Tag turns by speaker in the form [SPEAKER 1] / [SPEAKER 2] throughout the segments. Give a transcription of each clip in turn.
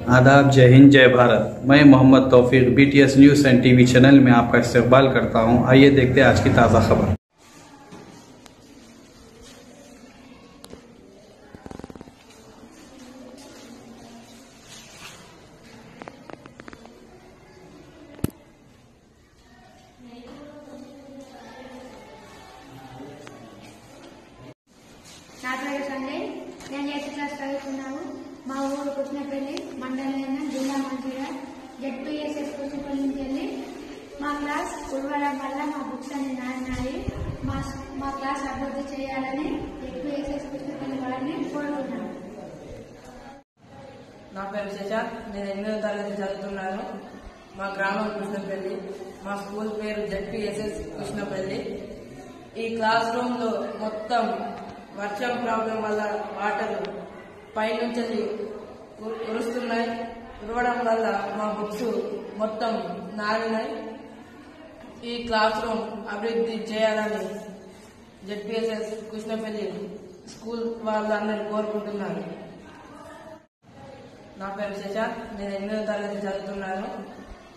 [SPEAKER 1] आदाब, जय हिंद, जय भारत। मैं मोहम्मद तौफीक BTS news and TV channel में आपका इस्तकबाल करता हूं। आइए देखते हैं आज की ताज़ा खबर।
[SPEAKER 2] నేను 8th క్లాస్ చదువుతున్నాను. మా ఊరు కృష్ణపల్లి మండలైన జిల్లా మంచిర్యాల ZPSS కృష్ణపల్లి నుంచి వెళ్ళి మా క్లాస్ ఉడవడం వల్ల మా బుక్స్ అన్ని నానినాయి. మా క్లాస్ అభివృద్ధి చేయాలని ZPSS కృష్ణపల్లి వారిని కోరుతున్నాను.
[SPEAKER 3] నా పేరు శశాంత్. నేను 8వ తరగతి చదువుతున్నాను. మా గ్రామం కృష్ణపల్లి. మా స్కూల్ పేరు ZPSS కృష్ణపల్లి. ఈ క్లాస్ రూమ్ లో మొత్తం వర్షం ప్రాబ్లం వల్ల వాటర్ పైనుంచి కురుస్తున్నాయి. కురవడం వల్ల మా బుక్స్ మొత్తం నానినాయి. ఈ క్లాస్ రూమ్ అభివృద్ధి చేయాలని ZPSS కృష్ణపల్లి స్కూల్ వాళ్ళందరూ కోరుకుంటున్నారు. నా పేరు శశాంత్. నేను 8వ తరగతి చదువుతున్నాను.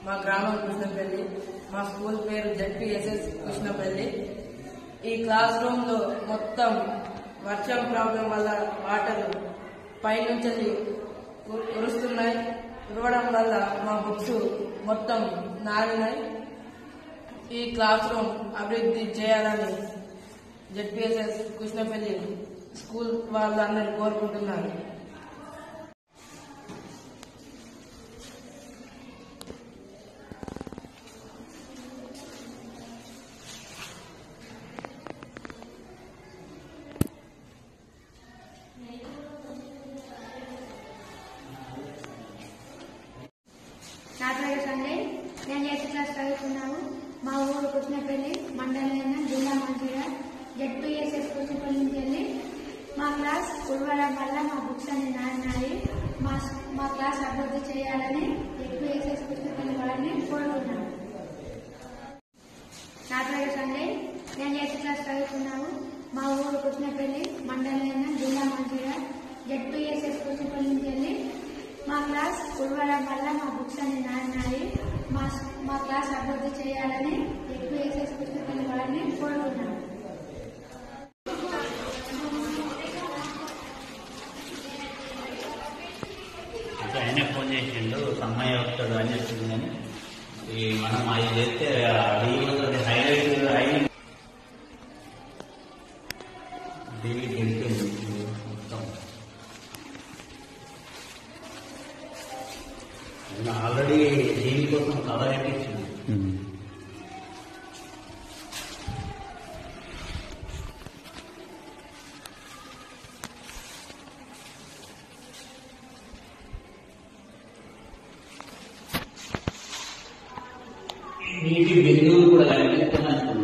[SPEAKER 3] మా గ్రామం కృష్ణపల్లి. మా స్కూల్ పేరు ZPSS కృష్ణపల్లి. ఈ క్లాస్ రూమ్ లో మొత్తం వర్షం ప్రాబ్లం వల్ల వాటర్ పైనుంచి కురుస్తున్నాయి. కురవడం వల్ల మా బుక్స్ మొత్తం నానినాయి. ఈ క్లాస్ రూమ్ అభివృద్ధి చేయాలని ZPSS కృష్ణపల్లి స్కూల్ వాళ్ళందరూ కోరుకుంటున్నారు.
[SPEAKER 2] నా పేరు సంజయ్. నేను 8th క్లాస్ చదువుతున్నాను. మా ఊరు కృష్ణపల్లి మండలైన జిల్లా మంచిర్యాల ZPSS కృష్ణపల్లి నుంచి వెళ్ళి మా క్లాస్ ఉడవడం వల్ల మా బుక్స్ అన్ని నానినాయి. మా క్లాస్ అభివృద్ధి చేయాలని ZPSS కృష్ణపల్లి వారిని కోరుతున్నాను. నా పేరు సంజయ్. నేను 8th క్లాస్ చదువుతున్నాను. మా ఊరు కృష్ణపల్లి మండలైన జిల్లా మంచిర్యాల ZPSS కృష్ణపల్లి నుంచి వెళ్ళి మా క్లాస్ ఉడవడం వల్ల మా బుక్స్ అన్ని నానినాయి. మా క్లాస్ అభివృద్ధి చేయాలని ZPSS కృష్ణపల్లి వారిని కోరుతున్నాను.
[SPEAKER 4] ఆయన ఫోన్ చేసిండు, అమ్మాయి వస్తాడు అని చెప్పింది. కానీ మనం అది చేస్తే అది హైలైట్ అయి డిలీట్ గెలిచింది మొత్తం. ఆల్రెడీ దీనికోసం కవర్ ఎక్కించింది. నీటి బిందువులు కూడా కనిపిస్తున్నాయి.